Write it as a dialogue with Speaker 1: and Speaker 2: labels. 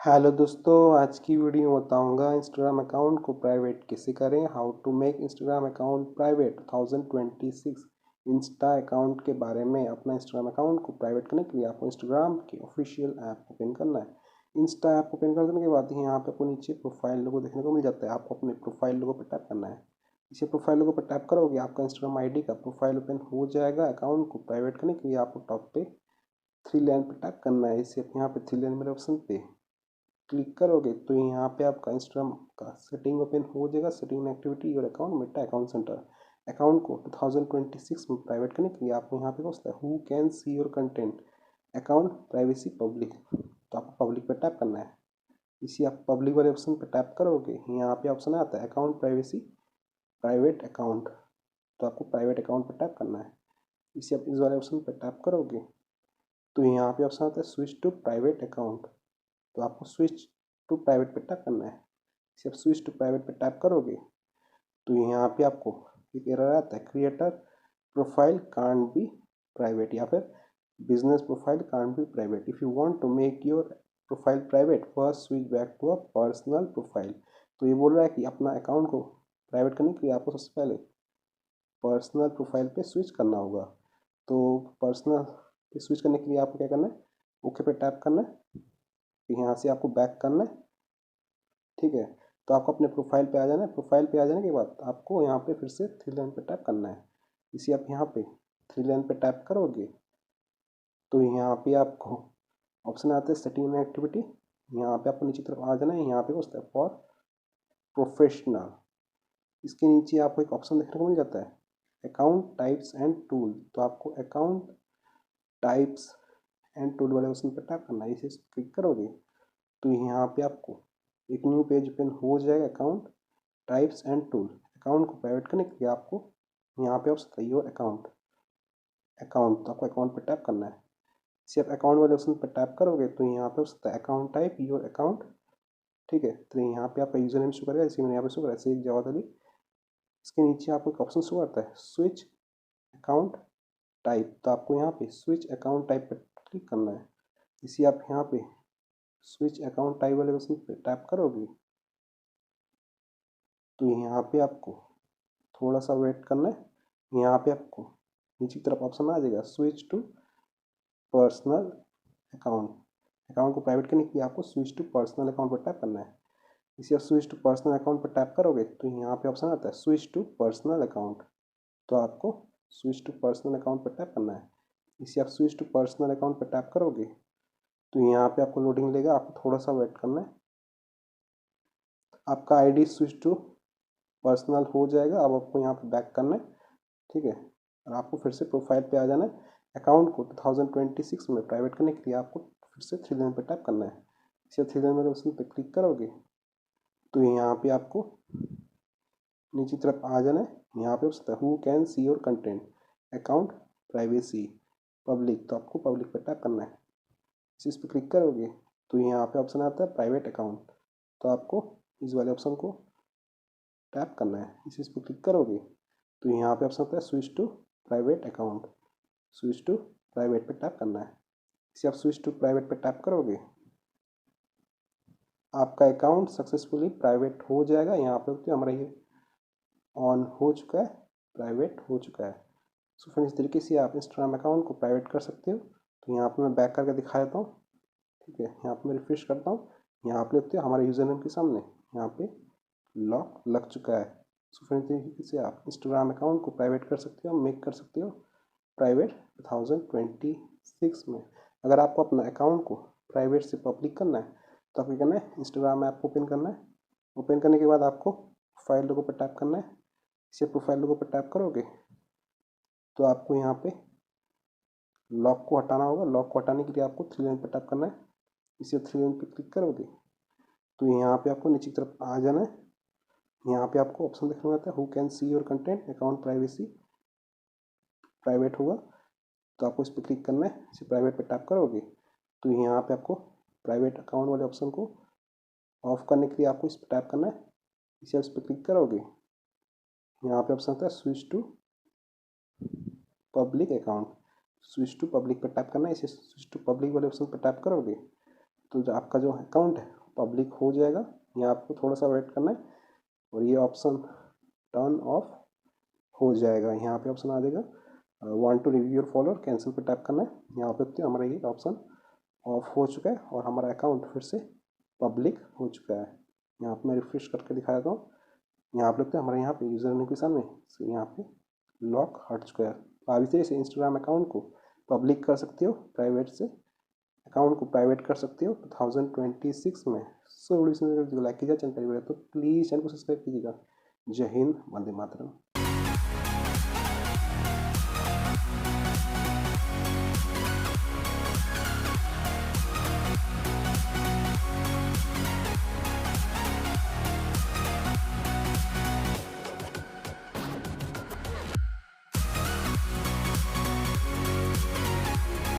Speaker 1: Hello दोस्तों, आज की वीडियो में बताऊंगा इंस्टाग्राम अकाउंट को प्राइवेट कैसे करें। How to make Instagram account private 2026 insta account के बारे में। अपना इंस्टाग्राम अकाउंट को प्राइवेट करने के लिए आपको इंस्टाग्राम की ऑफिशियल ऐप ओपन करना है। इंस्टा ऐप ओपन करने के बाद यहाँ पे आपको नीचे प्रोफाइल लोगो देखने को मिल जाता है। आपको अपने प्रोफाइल लोगो पर टैप करना है। इसे प्रोफाइल लोगो पर टैप करोगे आपका इंस्टाग्राम आईडी का प्रोफाइल ओपन हो जाएगा। अकाउंट को प्राइवेट करने के लिए आपको टॉप पे थ्री लाइन पर टैप करना है। इसे यहाँ पे थ्री लाइन मेरे ऑप्शन पे क्लिक करोगे तो यहाँ पे आपका इंस्टाग्राम का सेटिंग ओपन हो जाएगा। Setting activity your account Meta account centre. Account को 2026 में प्राइवेट करने के लिए आपको यहाँ पे होता है who can see your content account privacy public. तो आपको पब्लिक पे टैप करना है। इसी आप पब्लिक वाले ऑप्शन पे टैप करोगे यहाँ पे ऑप्शन आता है अकाउंट प्राइवेसी प्राइवेट अकाउंट। तो आपको प्राइवेट अकाउंट पे टैप करना है। इसी आप इस वाले ऑप्शन पे टैप करोगे तो यहाँ पे ऑप्शन आता है स्विच टू प्राइवेट अकाउंट। तो आपको स्विच टू प्राइवेट पे टैप करना है। इसे आप स्विच टू प्राइवेट पे टैप करोगे तो यहाँ पे आपको एक एरर आता है creator profile can't be private या फिर business profile can't be private. If you want to make your profile private first switch back to a personal profile. तो ये बोल रहा है कि अपना अकाउंट को प्राइवेट करने के लिए आपको सबसे पहले पर्सनल प्रोफाइल पे स्विच करना होगा। तो पर्सनल पे स्विच करने के लिए आपको क्या करना है, ओके पे टैप करना है। यहाँ से आपको बैक करना है, ठीक है। तो आपको अपने प्रोफाइल पे आ जाना है। प्रोफाइल पे आ जाने के बाद आपको यहाँ पे फिर से थ्री लाइन पे टैप करना है। इसी आप यहाँ पे थ्री लाइन पे टैप करोगे तो यहाँ पे आपको ऑप्शन आता है सेटिंग एक्टिविटी। यहाँ पे आपको नीचे तरफ आ जाना है। यहाँ पे होता है फॉर प्रोफेशनल। इसके नीचे आपको एक ऑप्शन देखने को मिल जाता है अकाउंट टाइप्स एंड टूल। तो आपको अकाउंट टाइप्स एंड टूल वाले ऑप्शन पर टैप करना है। इसे क्लिक करोगे तो यहाँ पे आपको एक न्यू पेज ओपन हो जाएगा account types and tool. Account को प्राइवेट करने के लिए आपको यहाँ पे ऑप्शन है योर अकाउंट अकाउंट। तो आपको अकाउंट पर टैप करना है। इसे आप अकाउंट वाले ऑप्शन पर टैप करोगे तो यहाँ पे ऑप्शन है अकाउंट टाइप योर अकाउंट, ठीक है। तो यहाँ पे आपका यूजर नेम शो करेगा, जैसे मैंने यहाँ पे शो करा शेख जवाद अली। इसके नीचे आपको एक ऑप्शन शो करता है स्विच अकाउंट टाइप। तो आपको यहाँ पे स्विच अकाउंट टाइप पर क्लिक करना है। इसी आप यहाँ पे स्विच अकाउंट टाइप वाले ऑप्शन पे टैप करोगे तो यहाँ पे आपको थोड़ा सा वेट करना है। यहाँ पे आपको नीचे की तरफ ऑप्शन आ जाएगा switch to personal account. Account को प्राइवेट करने के लिए आपको स्विच टू पर्सनल अकाउंट पर टैप करना है। इसे आप स्विच टू पर्सनल अकाउंट पर टैप करोगे तो यहाँ पे ऑप्शन आता है स्विच टू पर्सनल अकाउंट। तो आपको स्विच टू पर्सनल अकाउंट पर टैप करना है। इसे आप स्विच टू पर्सनल अकाउंट पर टैप करोगे तो यहाँ पे आपको लोडिंग लेगा। आपको थोड़ा सा वेट करना है। आपका आईडी स्विच टू पर्सनल हो जाएगा। अब आपको यहाँ पे बैक करना है, ठीक है। और आपको फिर से प्रोफाइल पे आ जाना है। अकाउंट को 2026 में प्राइवेट करने के लिए आपको फिर से थ्री लाइन पे टैप करना है। इसे थ्री लाइन वाले ऑप्शन पे क्लिक करोगे तो यहाँ पे आपको नीचे तरफ आ जाना है। यहाँ पे होता है who can see your content account privacy public. तो आपको पब्लिक पे टैप करना है। इस पर क्लिक करोगे तो यहाँ पे ऑप्शन आता है प्राइवेट अकाउंट। तो आपको इस वाले ऑप्शन को टैप करना है। इस पर क्लिक करोगे तो यहाँ पे ऑप्शन आता है switch to private account. Switch to private पे टैप करना है। इसे आप स्विच टू प्राइवेट पे टैप करोगे आपका अकाउंट सक्सेसफुली प्राइवेट हो जाएगा। यहाँ पे तो हमारा ये ऑन हो चुका है, प्राइवेट हो चुका है। सो फ्रेंड्स, इस तरीके से आप इंस्टाग्राम अकाउंट को प्राइवेट कर सकते हो। तो यहाँ पे मैं बैक करके दिखा देता हूँ, ठीक है। यहाँ पे मैं रिफ्रेश करता हूँ। यहाँ पे देखते हो हमारे यूजर नेम के सामने यहाँ पे लॉक लग चुका है। सो फ्रेंड्स, तरीके से आप इंस्टाग्राम अकाउंट को प्राइवेट कर सकते हो, मेक कर सकते हो प्राइवेट 2026 में। अगर आपको अपना अकाउंट को प्राइवेट से पब्लिक करना है तो आपको करना है इंस्टाग्राम ऐप ओपन करना है। ओपन करने के बाद आपको प्रोफाइल लोगो पर टैप करना है। इसे प्रोफाइल लोगो पर टैप करोगे तो आपको यहाँ पे लॉक को हटाना होगा। लॉक को हटाने के लिए आपको थ्री लाइन पर टैप करना है। इसे थ्री लाइन पर क्लिक करोगे तो यहाँ पे आपको नीचे की तरफ आ जाना है। यहाँ पे आपको ऑप्शन देखने को आता है who can see your content account privacy private होगा। तो आपको इस पर क्लिक करना है। इसे प्राइवेट पे टैप करोगे तो यहाँ पे आपको प्राइवेट अकाउंट वाले ऑप्शन को ऑफ करने के लिए आपको इस पर टैप करना है। इसे आप इस पर क्लिक करोगे यहाँ पे ऑप्शन आता है switch to public account. Switch to public पर टैप करना है। इसे स्विच टू पब्लिक वाले ऑप्शन पर टैप करोगे तो जो आपका जो अकाउंट है पब्लिक हो जाएगा। यहाँ आपको थोड़ा सा वेट करना है और ये ऑप्शन टर्न ऑफ हो जाएगा। यहाँ पे ऑप्शन आ जाएगा want to review your follower, cancel पे टैप करना है। यहाँ पे तो हमारा ये ऑप्शन ऑफ हो चुका है और हमारा अकाउंट फिर से पब्लिक हो चुका है। यहाँ पे मैं रिफ्रेश करके दिखा देता हूँ। यहाँ पे लगता है हमारे यहाँ पे यूज़र नेम के सामने यहाँ पे लॉक हट चुका है। आप इस तरह से इंस्टाग्राम अकाउंट को पब्लिक कर सकते हो, प्राइवेट से अकाउंट को प्राइवेट कर सकते हो 2026 में। सो वीडियो लाइक कीजिए, चैनल पर तो प्लीज़ चैनल को सब्सक्राइब कीजिएगा। जय हिंद, वंदे मातरम।